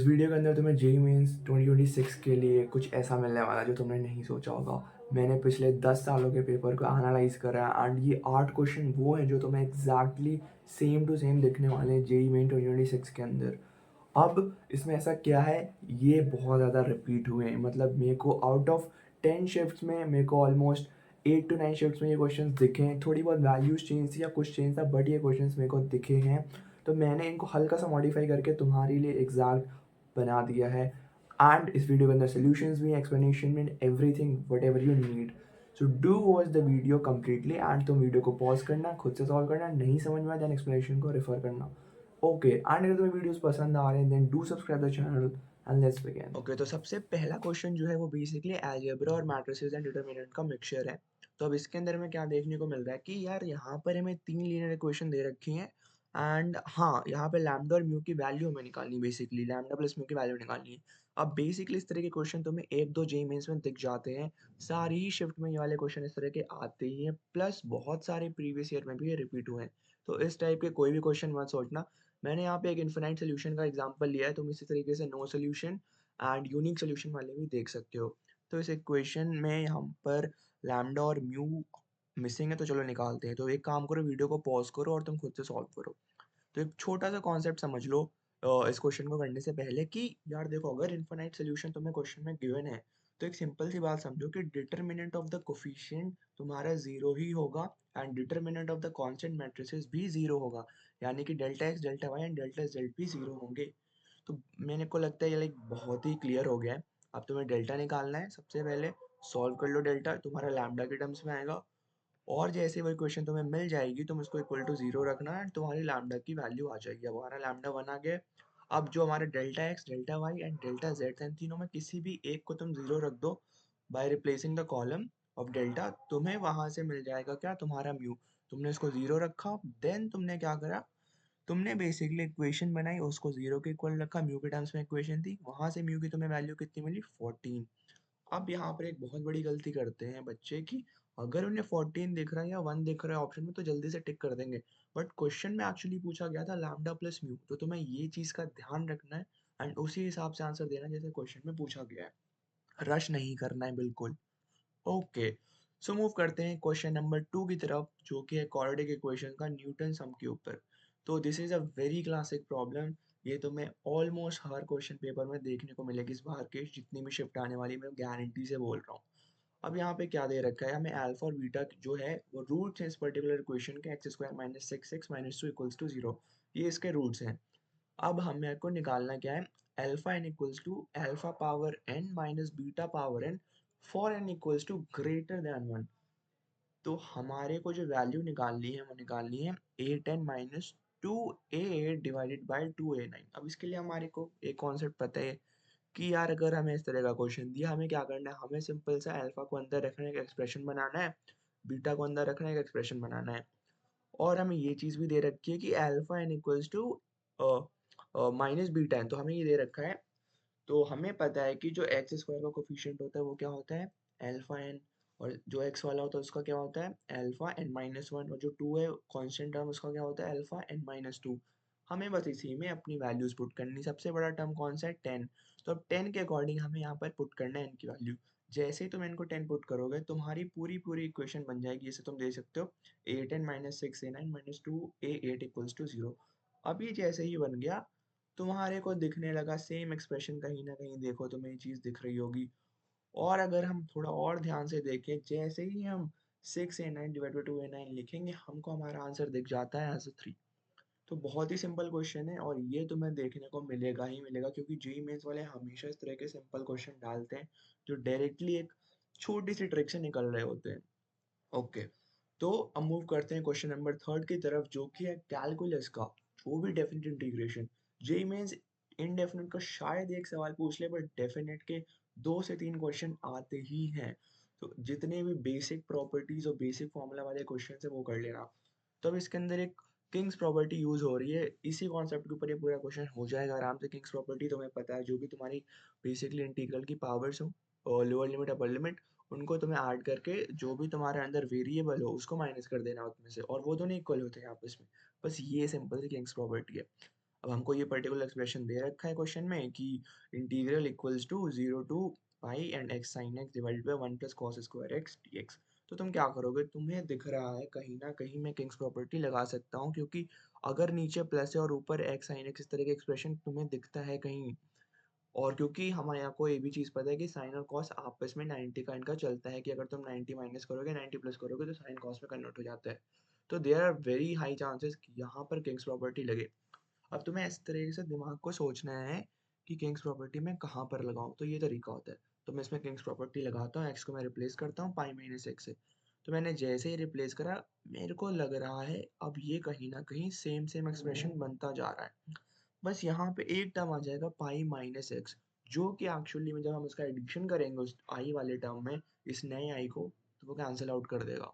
इस वीडियो के अंदर तुम्हें जेईई मेंस 2026 के लिए कुछ ऐसा मिलने वाला है जो तुमने नहीं सोचा होगा। मैंने पिछले 10 सालों के पेपर को एनालाइज करा है एंड ये 8 क्वेश्चन वो हैं जो तुम्हें एग्जैक्टली सेम टू सेम दिखने वाले हैं जेईई मेन 2026 के अंदर। अब इसमें ऐसा क्या है, ये बहुत ज़्यादा रिपीट हुए हैं। मतलब मेरे को आउट ऑफ 10 शिफ्ट्स में मेरे को ऑलमोस्ट 8 to 9 शिफ्ट्स में ये क्वेश्चन दिखे हैं। थोड़ी बहुत वैल्यूज चेंज थी या कुछ चेंज था, बट ये क्वेश्चन मेरे को दिखे हैं। तो मैंने इनको हल्का सा मॉडिफाई करके तुम्हारे लिए एग्जैक्ट बना दिया है। एंड इस वीडियो के अंदर सोल्यूशंस भी, एक्सप्लेनेशन भी, everything whatever you need. So do watch the video completely and तुम वीडियो को पॉज करना, खुद से सॉल्व करना, नहीं समझ में आया देन एक्सप्लेनेशन को रेफर करना। ओके, एंड अगर तुम्हें वीडियोस पसंद आ रहे हैं then do subscribe the channel and let's begin. Okay, तो सबसे पहला क्वेश्चन जो है वो बेसिकली अलजेब्रा और मैट्रिसेस एंड डिटरमिनेंट का मिक्सचर है। तो अब इसके अंदर में क्या देखने को मिल रहा है कि यार यहाँ पर हमें 3 लीनियर इक्वेशन दे रखी हैं एंड हाँ, यहाँ पे लैम्डा और म्यू की वैल्यू हमें निकालनी है। बेसिकली लैम्डा प्लस म्यू की वैल्यू निकालनी है। अब बेसिकली इस तरह के क्वेश्चन तुम्हें 1-2 जेईई मेंस में दिख जाते हैं। सारी ही शिफ्ट में ये वाले क्वेश्चन इस तरह के आते ही हैं, प्लस बहुत सारे प्रीवियस ईयर में भी ये रिपीट हुए हैं। तो इस टाइप के कोई भी क्वेश्चन मत सोचना। मैंने यहाँ पे एक इनफिनाइट सोल्यूशन का एग्जांपल लिया है, तुम इसी तरीके से no solution and unique solution वाले भी देख सकते हो। तो इस इक्वेशन में यहाँ पर लैम्डा और म्यू मिसिंग है, तो चलो निकालते हैं। तो एक काम करो, वीडियो को पॉज करो और तुम खुद से सॉल्व करो। तो एक छोटा सा कॉन्सेप्ट समझ लो इस क्वेश्चन को करने से पहले कि यार देखो, अगर इनफिनाइट सोल्यूशन तुम्हें क्वेश्चन में गिवन है तो एक सिंपल सी बात समझो कि डिटरमिनेंट ऑफ द कोफिशिएंट तुम्हारा जीरो ही होगा and determinant of the constant matrices भी जीरो होगा। यानी कि delta x, delta y and delta z भी जीरो होंगे। तो मैंने को लगता है ये लाइक बहुत ही क्लियर हो गया है। अब तुम्हें डेल्टा निकालना है। सबसे पहले सॉल्व कर लो डेल्टा, तुम्हारा लैम्डा के टर्म्स में आएगा। और जैसे वही क्वेश्चन तुम्हें मिल जाएगी, तुम उसको इक्वल टू जीरो रखना एंड तुम्हारी लैम्डा की वैल्यू आ जाएगी। अब हमारा लैम्डा 1 आ गया। अब जो हमारे delta x, delta y and delta z इन तीनों में किसी भी एक को तुम जीरो रख दो by replacing the column of delta, तुम्हें वहां से मिल जाएगा क्या, तुम्हारा म्यू। तुमने इसको जीरो रखा, देन तुमने क्या करा, तुमने बेसिकली इक्वेशन बनाई, उसको जीरो के इक्वल रखा। म्यू के टर्म्स में इक्वेशन थी, वहां से म्यू की तुम्हें वैल्यू कितनी मिली, 14। अब यहाँ पर एक बहुत बड़ी गलती करते हैं बच्चे कि अगर उन्हें 14 दिख रहा है या 1 दिख रहा है ऑप्शन में तो जल्दी से टिक कर देंगे। बट क्वेश्चन में एक्चुअली पूछा गया था लैम्डा प्लस म्यू, तो तुम्हें ये चीज का ध्यान रखना है एंड उसी हिसाब से आंसर देना जैसे क्वेश्चन में पूछा गया है। रश नहीं करना है बिल्कुल। ओके, सो मूव करते हैं क्वेश्चन नंबर 2 की तरफ, जो कि है क्वाड्रेटिक इक्वेशन का न्यूटन सम के ऊपर। तो this is a very classic problem. ये तुम्हें ऑलमोस्ट हर क्वेश्चन पेपर में देखने को मिलेगी। इस बार के जितनी भी शिफ्ट आने वाली, मैं गारंटी से बोल रहा हूँ। अब यहाँ पे क्या दे रखा है हमें, अल्फा और बीटा जो है वो रूट्स हैं इस पर्टिकुलर इक्वेशन के, x square minus six x minus two equals to zero. ये इसके रूट्स हैं। अब हमें को निकालना क्या है, alpha n equals to alpha power n minus beta power n for n equals to greater than one. तो हमारे को जो वैल्यू निकालनी है वो निकालनी है a ten minus two a eight divided by two a nine. अब इसके लिए हमारे को एक कॉन्सेप्ट पता है कि यार अगर हमें इस तरह का क्वेश्चन दिया, हमें क्या करना है, हमें सिंपल सा अल्फा को अंदर रखने का एक्सप्रेशन बनाना है, बीटा को अंदर रखने का एक्सप्रेशन बनाना है। और हमें ये चीज भी दे रखी है कि alpha n equals to minus beta n, तो हमें ये दे रखा है। तो हमें पता है कि जो एक्स स्क्वायर का कोफिशिएंट होता है वो क्या होता है, अल्फा एन। और जो एक्स वाला होता है उसका क्या होता है, अल्फा एन माइनस वन। और जो टू है कांस्टेंट टर्म, उसका क्या होता है, अल्फा एन माइनस टू। हमें बस इसी में अपनी वैल्यूज पुट करनी। सबसे बड़ा टर्म कौन सा है, 10। तो अब 10 के अकॉर्डिंग हमें यहाँ पर पुट करना है एन की वैल्यू। जैसे ही तुम एन को 10 पुट करोगे, तुम्हारी पूरी पूरी इक्वेशन बन जाएगी। इसे तुम दे सकते हो a ten minus six a nine minus two a eight equals to zero. अभी जैसे ही बन गया, तुम्हारे को दिखने लगा सेम एक्सप्रेशन, कहीं ना कहीं देखो तुम्हें ये चीज दिख रही होगी। और अगर हम थोड़ा और ध्यान से देखें, जैसे ही हम six a nine divide by two a nine लिखेंगे, हमको हमारा आंसर दिख जाता है एज थ्री। तो बहुत ही सिंपल क्वेश्चन है और ये तुम्हें देखने को मिलेगा ही मिलेगा, क्योंकि जेईई मेंस वाले हमेशा इस तरह के सिंपल क्वेश्चन डालते हैं जो डायरेक्टली एक छोटी सी ट्रिक से निकल रहे होते हैं। ओके, तो अब मूव करते हैं क्वेश्चन नंबर 3 की तरफ, जो कि है कैलकुलस का, वो भी definite integration. JEE Mains indefinite का शायद एक सवाल पूछ ले, बट डेफिनेट के 2 से 3 क्वेश्चन आते ही हैं। तो जितने भी बेसिक प्रॉपर्टीज और बेसिक फॉर्मूला वाले क्वेश्चन है वो कर लेना। तो अब इसके अंदर एक किंग्स प्रॉपर्टी यूज हो रही है, इसी कॉन्सेप्ट के ऊपर ये पूरा क्वेश्चन हो जाएगा आराम से। किंग्स प्रॉपर्टी तुम्हें पता है, जो भी तुम्हारी बेसिकली इंटीग्रल की पावर्स हो और लोअर लिमिट अपर लिमिट, उनको तुम्हें ऐड करके जो भी तुम्हारे अंदर वेरिएबल हो उसको माइनस कर देना उसमें से, और वो दोनों इक्वल होते हैं आपस में। बस ये सिंपल सी किंग्स प्रॉपर्टी है। अब हमको ये पर्टिकुलर एक्सप्रेशन दे रखा है क्वेश्चन में कि integral equals to 0 to pi and x sine x divided by 1 plus cos square x dx। तो तुम क्या करोगे, तुम्हें दिख रहा है कहीं ना कहीं मैं किंग्स प्रॉपर्टी लगा सकता हूँ, क्योंकि अगर नीचे प्लस है और ऊपर एक्स साइन एक्स इस तरह के एक्सप्रेशन तुम्हें दिखता है कहीं, और क्योंकि हमारे यहाँ को ये भी चीज़ पता है कि साइन और कॉस आपस में 90 का इनका चलता है कि अगर तुम 90 माइनस करोगे 90 प्लस करोगे तो साइन कॉस में कन्वर्ट हो जाता है। तो there are very high chances कि यहाँ पर किंग्स प्रॉपर्टी लगे। अब तुम्हें इस तरीके से दिमाग को सोचना है कि किंग्स प्रॉपर्टी मैं कहाँ पर लगाऊं, तो ये तरीका होता है। तो मैं इसमें किंग्स प्रॉपर्टी लगाता हूँ, एक्स को मैं रिप्लेस करता हूँ पाई माइनस एक्स से। तो मैंने जैसे ही रिप्लेस करा, मेरे को लग रहा है अब ये कहीं ना कहीं सेम सेम एक्सप्रेशन बनता जा रहा है। बस यहाँ पे एक टर्म आ जाएगा पाई माइनस एक्स, जो कि एक्चुअली में जब हम इसका एडिशन करेंगे उस आई वाले टर्म में इस नए आई को, तो वो कैंसिल आउट कर देगा।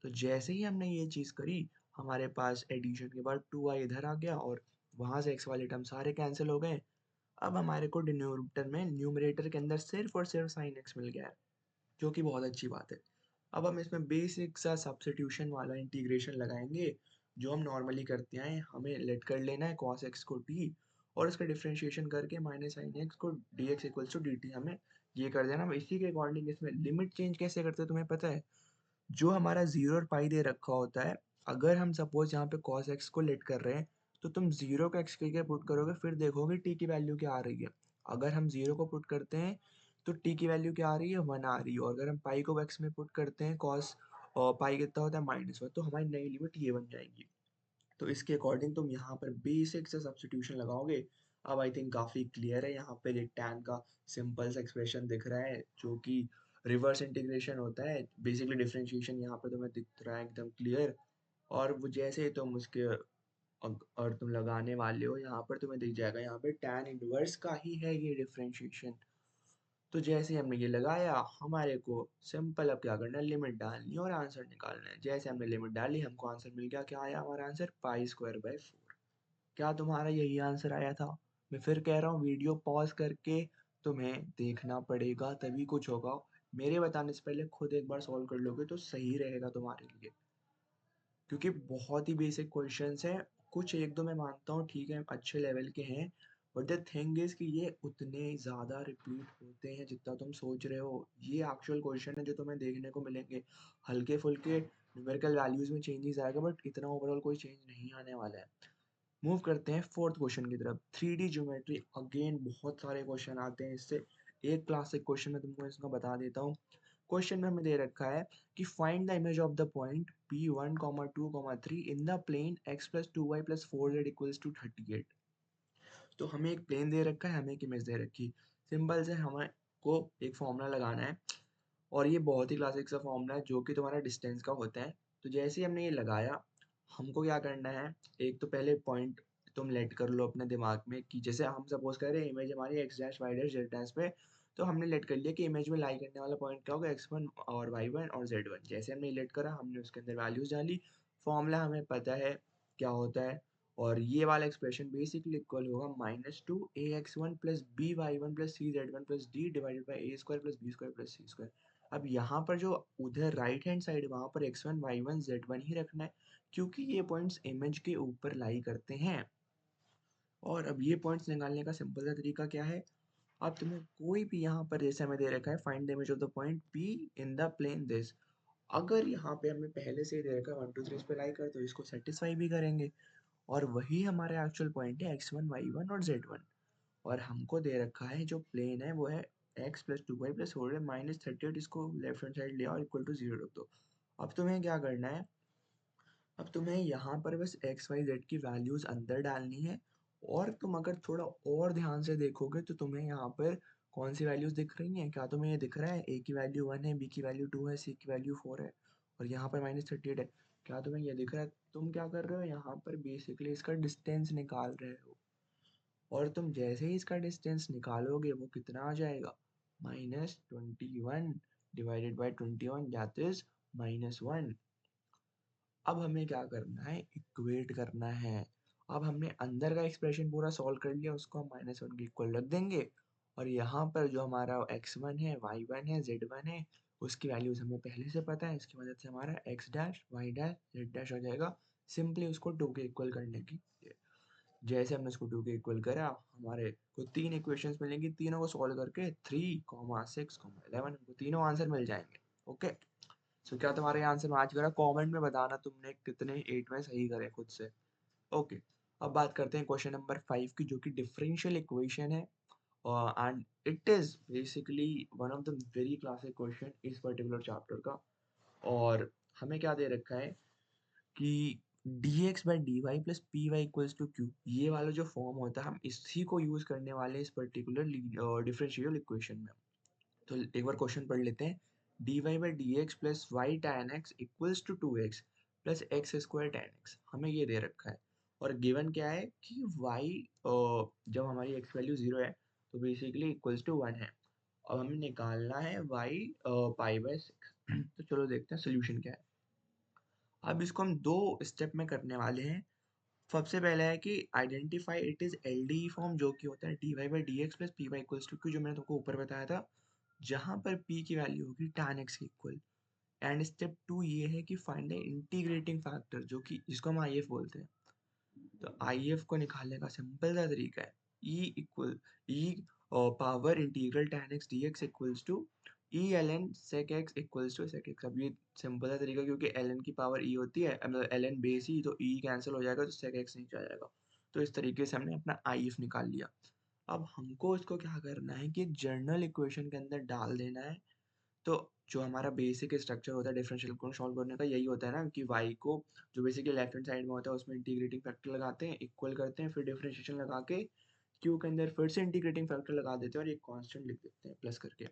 तो जैसे ही हमने ये चीज़ करी, हमारे पास एडिशन के बाद 2i इधर आ गया और वहाँ से x वाले टर्म सारे कैंसिल हो गए। अब हमारे को डिनोमिनेटर में न्यूमरेटर के अंदर सिर्फ और सिर्फ साइन x मिल गया है, जो कि बहुत अच्छी बात है। अब हम इसमें बेसिक सा सब्स्टिट्यूशन वाला इंटीग्रेशन लगाएंगे, जो हम नॉर्मली करते हैं। हमें लेट कर लेना है cos x को t और इसका डिफरेंशिएशन करके माइनस साइन x को dx इक्वल्स टू dt हमें ये कर देना। अब इसी के अकॉर्डिंग इसमें लिमिट चेंज कैसे करते हैं तुम्हें पता है? जो हमारा 0 और पाई दे रखा होता है, अगर हम सपोज यहाँ पे cos x को लेट कर रहे हैं, तो तुम 0 को x के लिए पुट करोगे, फिर देखोगे t की वैल्यू क्या आ रही है। अगर हम 0 को पुट करते हैं तो t की वैल्यू क्या आ रही है, 1 आ रही है। और अगर हम पाई को x में पुट करते हैं, cos और पाई कितना होता है -1, तो हमारी नई लिमिट ये बन जाएगी। तो इसके अकॉर्डिंग तुम यहाँ पर बेसिक से सब्स्टिट्यूशन लगाओगे। अब आई थिंक काफ़ी क्लियर है, यहाँ पे एक tan का सिंपल सा एक्सप्रेशन दिख रहा है, जो कि रिवर्स इंटीग्रेशन होता है। बेसिकली डिफरेंशिएशन यहाँ पे तुम्हें दिख रहा है एकदम क्लियर। और वो जैसे ही तुम उसके और तुम लगाने वाले हो, यहाँ पर तुम्हें दिख जाएगा, यहाँ पे tan इनवर्स का ही है ये डिफरेंशिएशन। तो जैसे ही हमने ये लगाया, हमारे को सिंपल अब क्या करना है, लिमिट डालनी है और आंसर निकालना है। जैसे हमने लिमिट डाली, हमको आंसर मिल गया। क्या आया हमारा आंसर? Pi square by 4। क्या तुम्हारा यही आंसर आया था? मैं फिर कह रहा हूँ, वीडियो पॉज करके तुम्हें देखना पड़ेगा, तभी कुछ होगा। मेरे बताने से पहले खुद एक बार सॉल्व कर लोगे तो सही रहेगा तुम्हारे लिए, क्योंकि बहुत ही बेसिक क्वेश्चंस हैं। कुछ एक दो मैं मानता हूँ ठीक है अच्छे लेवल के हैं, बट द थिंग इज कि ये उतने ज़्यादा रिपीट होते हैं जितना तुम सोच रहे हो। ये एक्चुअल क्वेश्चन है जो तुम्हें देखने को मिलेंगे। हल्के फुल्के न्यूमेरिकल वैल्यूज में चेंजेस आएगा, बट इतना ओवरऑल कोई चेंज नहीं आने वाला है। मूव करते हैं फोर्थ क्वेश्चन की तरफ। 3D ज्योमेट्री, अगेन बहुत सारे क्वेश्चन आते हैं इससे। एक क्लासिक क्वेश्चन मैं तुमको इसका बता देता हूँ। क्वेश्चन में हमें दे रखा है कि find the image of the point P1, 2, 3 in the plane x plus 2y plus 4z equals to 38। तो हमें एक प्लेन दे रखा है, हमें एक इमेज दे रखी। सिंपल से हमें को एक फॉर्मूला लगाना है, और ये बहुत ही क्लासिक सा फॉर्मूला है जो कि तुम्हारा डिस्टेंस का होता है। तो जैसे ही हमने ये लगाया, हमको क्या करना है, एक तो पहले पॉइंट तुम लेट कर लो अपने दिमाग में कि जैसे हम सपोज कर रहे हैं इमेज हमारी x dash y dash z dash पे। तो हमने लेट कर लिया कि इमेज में लाई करने वाला पॉइंट क्या होगा, x1 और y1 और z1। जैसे हमने लेट करा, हमने उसके अंदर वैल्यूज डाली। फॉर्मूला हमें पता है क्या होता है, और ये वाला एक्सप्रेशन बेसिकली इक्वल होगा -2ax1 plus by1 plus cz1 plus d divided by a square plus b square plus c square. अब यहाँ पर जो उधर राइट हैंड साइड, वहाँ पर x1 y1 z1 ही रखना है, क्योंकि ये पॉइंट्स इमेज के ऊपर लाई करते हैं। और अब ये पॉइंट्स निकालने का सिंपल सा तरीका क्या है, अब तुम्हें कोई भी यहाँ पर जैसे हमें दे रखा है find the image of the point P in the plane this. अगर यहाँ पे हमें पहले से ही दे रखा है 1 2 3 इस पे लाई कर, तो इसको सेटिस्फाई भी करेंगे। और वही हमारा एक्चुअल पॉइंट है x1 y1 और z1। और हमको दे रखा है जो प्लेन है वो है x प्लस 2y प्लस 4 -38। इसको लेफ्ट हैंड साइड ले आओ, इक्वल टू 0 रख दो। अब तुम्हें क्या करना है, अब तुम्हें यहाँ पर बस एक्स वाई जेड की वैल्यूज अंदर डालनी है। और तुम अगर थोड़ा और ध्यान से देखोगे तो तुम्हें यहाँ पर कौन सी वैल्यूज दिख रही हैं? क्या तुम्हें ये दिख रहा है ए की वैल्यू 1 है, बी की वैल्यू 2 है, सी की वैल्यू 4 है, और यहाँ पर -38 है? क्या तुम्हें ये दिख रहा है? तुम क्या कर रहे हो, यहाँ पर बेसिकली इसका डिस्टेंस निकाल रहे हो। और तुम जैसे ही इसका डिस्टेंस निकालोगे, वो कितना आ जाएगा, -21 डिवाइडेड बाई 21, दैट इज -1। अब हमें क्या करना है, इक्वेट करना है। अब हमने अंदर का एक्सप्रेशन पूरा सॉल्व कर लिया, उसको हम -1 के इक्वल रख देंगे। और यहाँ पर जो हमारा x1 है, y1 है, z1 है, उसकी वैल्यूज हमें पहले से पता है। इसकी मदद से हमारा x dash y dash z dash हो जाएगा, सिंपली उसको 2 के इक्वल करने की। जैसे हमने इसको 2 के इक्वल करा, हमारे को 3 इक्वेशंस मिलेंगी, तीनों को सॉल्व करके 3, 6, 11 हमको तीनों आंसर मिल जाएंगे। ओके, सो क्या तुम्हारे आंसर मैच करा? कमेंट में बताना तुमने कितने 8 में सही करे खुद से। ओके, अब बात करते हैं क्वेश्चन नंबर 5 की, जो कि डिफरेंशियल इक्वेशन है and it is basically one of the very classic question इस पर्टिकुलर चैप्टर का। और हमें क्या दे रखा है कि dx by d y plus p y equals to q, ये वाला जो फॉर्म होता है हम इसी को यूज करने वाले हैं इस पर्टिकुलर डिफरेंशियल इक्वेशन में। तो एक बार क्वेश्चन पढ़ लेते हैं। dy by d x plus y tan x equals to 2x plus x square tan x, हमें ये दे रखा है। और गिवन क्या है कि y जब हमारी x वैल्यू 0 है तो बेसिकली इक्वल्स टू 1 है। अब हमें निकालना है y पाई बाई 6। तो चलो देखते हैं सोल्यूशन क्या है। अब इसको हम दो स्टेप में करने वाले हैं। सबसे पहला है कि identify it is LDE form, जो कि होता है dy by d x plus p y equals to q, जो मैंने तुमको ऊपर बताया था, जहां पर p की वैल्यू होगी tan x के इक्वल। एंड स्टेप 2 ये है कि फाइंड द इंटीग्रेटिंग फैक्टर, जो कि जिसको हम IF बोलते हैं। तो IF को निकालने का सिंपल सा तरीका है e power integral tan x dx equals to e ln sec x equals to sec x। अब ये सिंपल सा तरीका, क्योंकि ln की पावर e होती है, मतलब ln बेस ही, तो e कैंसिल हो जाएगा तो sec x नीचे आ जाएगा। तो इस तरीके से हमने अपना IF निकाल लिया। अब हमको इसको क्या करना है कि जर्नल इक्वेशन के अंदर डाल देना है। तो जो हमारा बेसिक स्ट्रक्चर होता है डिफरेंशियल इक्वेशन सॉल्व करने का, यही होता है ना कि y को जो बेसिकली लेफ्ट हैंड साइड में होता है उसमें इंटीग्रेटिंग फैक्टर लगाते हैं, इक्वल करते हैं, फिर डिफरेंशिएशन लगा के q के अंदर फिर से इंटीग्रेटिंग फैक्टर लगा देते हैं और एक कांस्टेंट लिख देते हैं प्लस करके।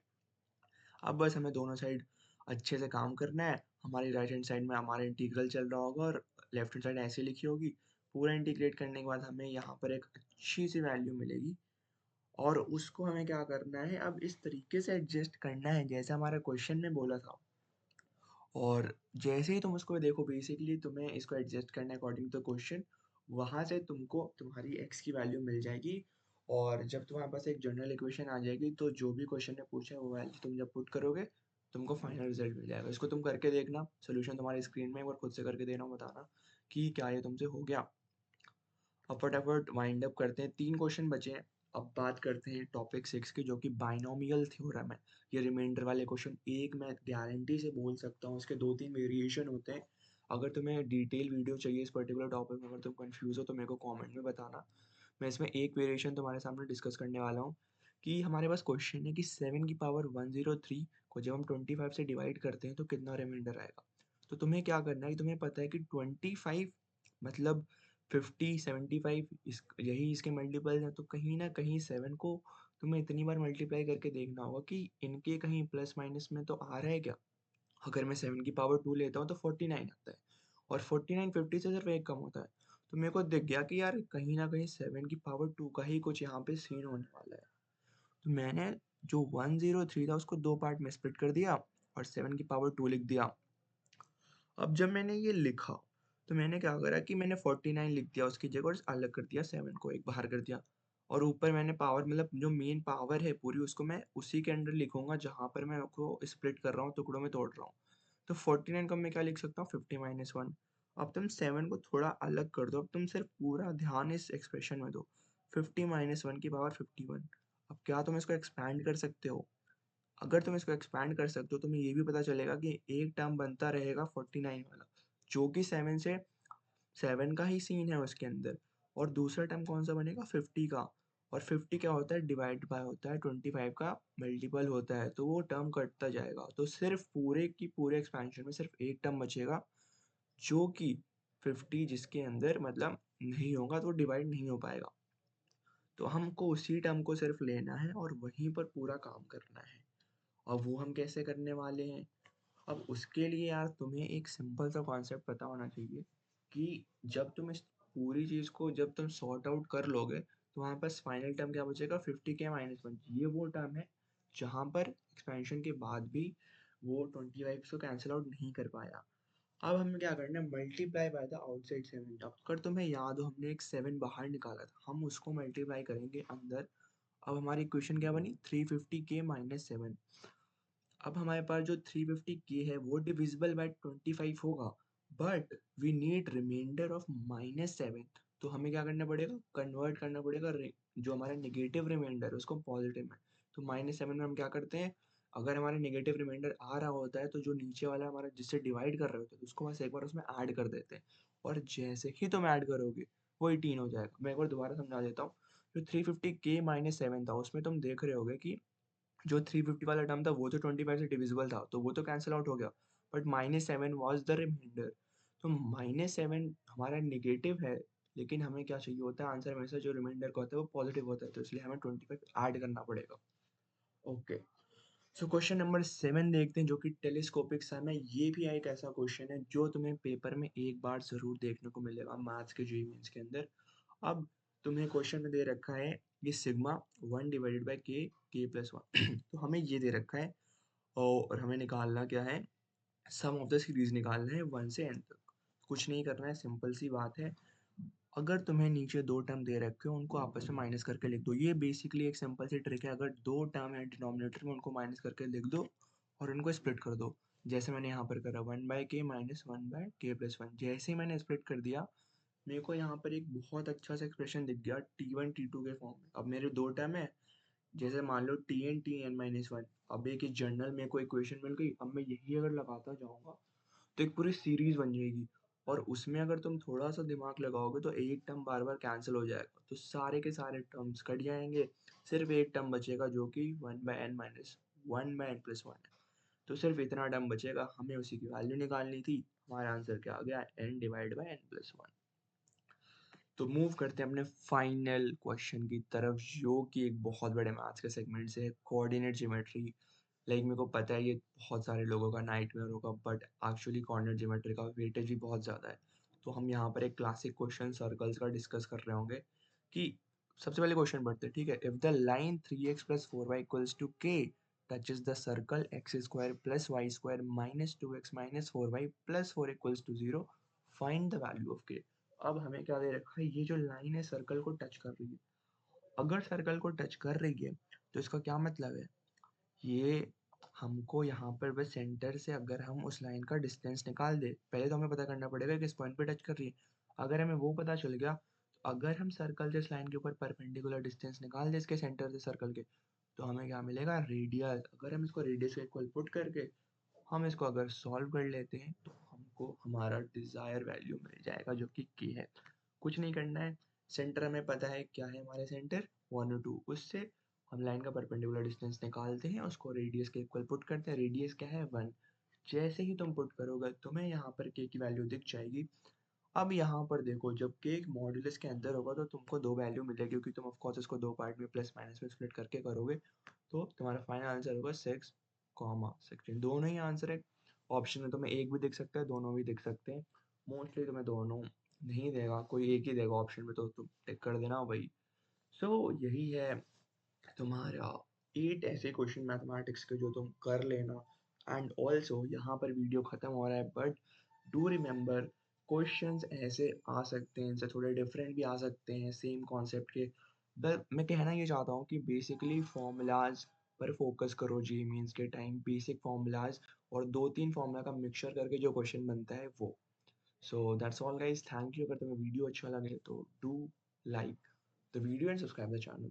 अब बस हमें दोनों साइड अच्छे से काम करना है। हमारी राइट हैंड साइड में हमारा इंटीग्रल चल रहा होगा और लेफ्ट हैंड साइड ऐसे लिखी होगी। पूरा इंटीग्रेट करने के बाद हमें यहाँ पर एक अच्छी सी वैल्यू मिलेगी और उसको हमें क्या करना है, अब इस तरीके से एडजस्ट करना है जैसे हमारा क्वेश्चन में बोला था। और जैसे ही तुम उसको देखो बेसिकली तुम्हें इसको एडजस्ट करना है अकॉर्डिंग टू क्वेश्चन, वहाँ से तुमको तुम्हारी x की वैल्यू मिल जाएगी। और जब तुम्हारे पास एक जनरल इक्वेशन आ जाएगी तो जो भी क्वेश्चन ने पूछा है वो वैल्यू तुम जब पुट करोगे तुमको फाइनल रिजल्ट मिल जाएगा। इसको तुम करके देखना, सोल्यूशन तुम्हारी स्क्रीन में एक बार खुद से करके देना, बताना कि क्या ये तुमसे हो गया। अब फटाफट वाइंड अप करते हैं, 3 क्वेश्चन बचे हैं। अब बात करते हैं टॉपिक 6 की, जो कि बाइनोमियल थ्योरम है। ये रिमाइंडर वाले क्वेश्चन एक मैं गारंटी से बोल सकता हूँ, इसके 2-3 वेरिएशन होते हैं। अगर तुम्हें डिटेल वीडियो चाहिए इस पर्टिकुलर टॉपिक में, अगर तुम कंफ्यूज हो तो मेरे को कमेंट में बताना। मैं इसमें एक वेरिएशन तुम्हारे सामने डिस्कस करने वाला हूँ कि हमारे पास क्वेश्चन है कि 7 की पावर 103 को जब हम 25 से डिवाइड करते हैं तो कितना रिमाइंडर आएगा। तो तुम्हें क्या करना है कि तुम्हें पता है कि 25 मतलब 50, 75 यही इसके मल्टीपल्स हैं, तो कहीं ना कहीं 7 को तुम्हें इतनी बार मल्टीप्लाई करके देखना होगा कि इनके कहीं प्लस माइनस में तो आ रहा है क्या। अगर मैं 7 की पावर 2 लेता हूँ तो 49 आता है और 49 50 से सिर्फ एक कम होता है। तो मेरे को दिख गया कि यार कहीं ना कहीं 7 की पावर 2 का ही कुछ यहाँ पे सीन होने वाला है। तो मैंने जो 103 था उसको दो पार्ट में स्प्लिट कर दिया और 7 की पावर 2 लिख दिया। अब जब मैंने ये लिखा तो मैंने क्या करा कि मैंने 49 लिख दिया उसकी जगह और अलग कर दिया, 7 को एक बाहर कर दिया। और ऊपर मैंने पावर मतलब जो मेन पावर है पूरी उसको मैं उसी के अंडर लिखूंगा जहां पर मैं उसको स्प्लिट कर रहा हूँ, टुकड़ों में तोड़ रहा हूँ। तो 49 को मैं क्या लिख सकता हूँ, 50 - 1। अब तुम 7 को थोड़ा अलग कर दो, अब तुम सिर्फ पूरा ध्यान इस एक्सप्रेशन में दो। 50 - 1 की पावर 51। अब क्या तुम इसको एक्सपैंड कर सकते हो? अगर तुम इसको एक्सपैंड कर सकते हो तो तुम्हें ये भी पता चलेगा कि एक टर्म बनता रहेगा 49 वाला, जो कि 7 का ही सीन है उसके अंदर। और दूसरा टर्म कौन सा बनेगा, 50 का। और 50 क्या होता है, डिवाइड बाय होता है 25 का मल्टीपल होता है, तो वो टर्म कटता जाएगा। तो सिर्फ पूरे की पूरे एक्सपेंशन में सिर्फ एक टर्म बचेगा, जो कि 50 जिसके अंदर मतलब नहीं होगा तो डिवाइड नहीं हो पाएगा। तो हमको उसी टर्म को सिर्फ लेना है और वहीं पर पूरा काम करना है। अब वो हम कैसे करने वाले हैं? अब उसके लिए यार तुम्हें एक सिंपल सा कॉन्सेप्ट पता होना चाहिए कि जब तुम इस पूरी चीज़ को जब तुम सॉर्ट आउट कर लोगे तो वहाँ पास फाइनल टर्म क्या बचेगा, 50 - 1। ये वो टर्म है जहाँ पर एक्सपेंशन के बाद भी वो 25 को कैंसिल आउट नहीं कर पाया। अब हमें क्या करना है, multiply by the outside 7 term. अगर तुम्हें याद हो हमने एक 7 बाहर निकाला था, हम उसको मल्टीप्लाई करेंगे अंदर। अब हमारी इक्वेशन क्या बनी, 350k - 7। अब हमारे पास जो 350k है वो डिविजिबल बाय 25 होगा, but we need remainder of -7। तो हमें क्या करना पड़ेगा, कन्वर्ट करना पड़ेगा जो हमारा नेगेटिव रिमाइंडर है उसको पॉजिटिव में। तो -7 में हम क्या करते हैं, अगर हमारा नेगेटिव रिमाइंडर आ रहा होता है तो जो नीचे वाला हमारा जिससे डिवाइड कर रहे होते हैं तो उसको बस एक बार उसमें ऐड कर देते हैं, और जैसे ही तुम ऐड करोगे वो 18 हो जाएगा। मैं एक बार दोबारा समझा देता हूँ। जो 350k -7 था उसमें तुम देख रहे होगे कि जो 350 वाला टर्म था वो तो 25 से डिविजिबल था, तो वो तो कैंसिल आउट हो गया, बट -7 वाज द रिमाइंडर। तो -7 हमारा नेगेटिव है, लेकिन हमें क्या चाहिए होता है, आंसर में से जो रिमाइंडर का होता है वो पॉजिटिव होता है, तो इसलिए हमें 25 ऐड करना पड़ेगा। ओके, सो क्वेश्चन नंबर 7 देखते हैं, जो कि टेलीस्कोपिक सन है। ये भी एक ऐसा क्वेश्चन है जो तुम्हें पेपर में एक बार जरूर देखने को मिलेगा मैथ्स के जेईई मेंस के अंदर। अब तुम्हें क्वेश्चन में दे रखा है ये सिग्मा 1 डिवाइडेड बाय के प्लस 1 तो हमें ये दे रखा है, और हमें निकालना क्या है, सम ऑफ द सीरीज निकालना है 1 से n तक। कुछ नहीं करना है, सिंपल सी बात है। अगर तुम्हें नीचे 2 टर्म दे रखे हो उनको आपस में माइनस करके लिख दो। ये बेसिकली एक सिंपल सी ट्रिक है, अगर 2 टर्म है डिनोमिनेटर में उनको माइनस करके लिख दो और उनको स्प्लिट कर दो। जैसे मैंने यहाँ पर करा 1/k माइनस 1/k प्लस 1। जैसे ही मैंने स्प्लिट कर दिया, मेरे को यहाँ पर एक बहुत अच्छा सा एक्सप्रेशन दिख गया T1 T2 के फॉर्म में। अब मेरे 2 टर्म है, जैसे मान लो Tn Tn माइनस 1। अब एक जनरल मेरे को इक्वेशन मिल गई, अब मैं यही अगर लगाता जाऊँगा तो एक पूरी सीरीज बन जाएगी, और उसमें अगर तुम थोड़ा सा दिमाग लगाओगे तो एक टर्म बार बार कैंसिल हो जाएगा, तो सारे के सारे टर्म्स कट जाएंगे, सिर्फ एक टर्म बचेगा जो कि 1/n माइनस 1/n प्लस 1 है। तो सिर्फ इतना टर्म बचेगा, हमें उसी की वैल्यू निकालनी थी। हमारा आंसर क्या आ गया, n divide by n plus 1। तो मूव करते हैं अपने फाइनल क्वेश्चन की तरफ, जो कि एक बहुत बड़े मैथ्स के सेगमेंट से है, कोऑर्डिनेट ज्योमेट्री। लाइक मेरे को पता है ये बहुत सारे लोगों का नाइटमेयर होगा, बट एक्चुअली कोऑर्डिनेट ज्योमेट्री का वेटेज भी बहुत ज़्यादा है। तो हम यहाँ पर एक क्लासिक क्वेश्चन सर्कल्स का डिस्कस कर रहे होंगे कि सबसे पहले क्वेश्चन पढ़ते हैं, ठीक है। If the line 3x plus 4y equals to k touches the circle x square plus y square minus 2x minus 4y plus 4 equals to 0, find the value of k। अब हमें क्या दे रखा है, ये जो लाइन है सर्कल को टच कर रही है। अगर सर्कल को टच कर रही है तो इसका क्या मतलब है, ये हमको यहाँ पर बस सेंटर से अगर हम उस लाइन का डिस्टेंस निकाल दे, पहले तो हमें पता करना पड़ेगा किस पॉइंट पे टच कर रही है। अगर हमें वो पता चल गया, तो अगर हम सर्कल से इस लाइन के ऊपर परपेंडिकुलर डिस्टेंस निकाल दे इसके सेंटर से सर्कल के, तो हमें क्या मिलेगा, रेडियस। अगर हम इसको रेडियस के इक्वल पुट करके हम इसको अगर सॉल्व कर लेते हैं तो हमको हमारा डिजायर वैल्यू मिल जाएगा, जो कि k है। कुछ नहीं करना है, सेंटर हमें पता है क्या है, हमारे सेंटर 1 और 2, उससे हम लाइन का परपेंडिकुलर डिस्टेंस निकालते हैं, उसको रेडियस के इक्वल पुट करते हैं। रेडियस क्या है, 1। जैसे ही तुम पुट करोगे तुम्हें यहाँ पर k की वैल्यू दिख जाएगी। अब यहाँ पर देखो, जब k एक मॉड्यूलस के अंदर होगा तो तुमको 2 वैल्यू मिलेगी, क्योंकि तुम ऑफ कोर्स इसको 2 पार्ट में प्लस माइनस में स्प्लिट करके करोगे। तो तुम्हारा फाइनल आंसर होगा 6, दोनों ही आंसर है। ऑप्शन में तुम्हें एक भी दिख सकता है, दोनों भी दिख सकते हैं। मोस्टली तुम्हें दोनों नहीं देगा, कोई एक ही देगा ऑप्शन में, तो तुम टिक कर देना वही। सो यही है तुम्हारा 8 ऐसे क्वेश्चन मैथमेटिक्स के जो तुम कर लेना। एंड ऑल्सो यहाँ पर वीडियो खत्म हो रहा है, बट डू रिमेम्बर, क्वेश्चंस ऐसे आ सकते हैं, इनसे थोड़े डिफरेंट भी आ सकते हैं सेम कॉन्सेप्ट के। बट मैं कहना ये चाहता हूँ कि बेसिकली फॉर्मूलाज पर फोकस करो जी मीन्स के टाइम, बेसिक फॉर्मूलाज और 2-3 फॉर्मूला का मिक्सचर करके जो क्वेश्चन बनता है वो। So that's all guys, thank you. अगर तुम्हें वीडियो अच्छा लगे तो do like the video and subscribe the channel.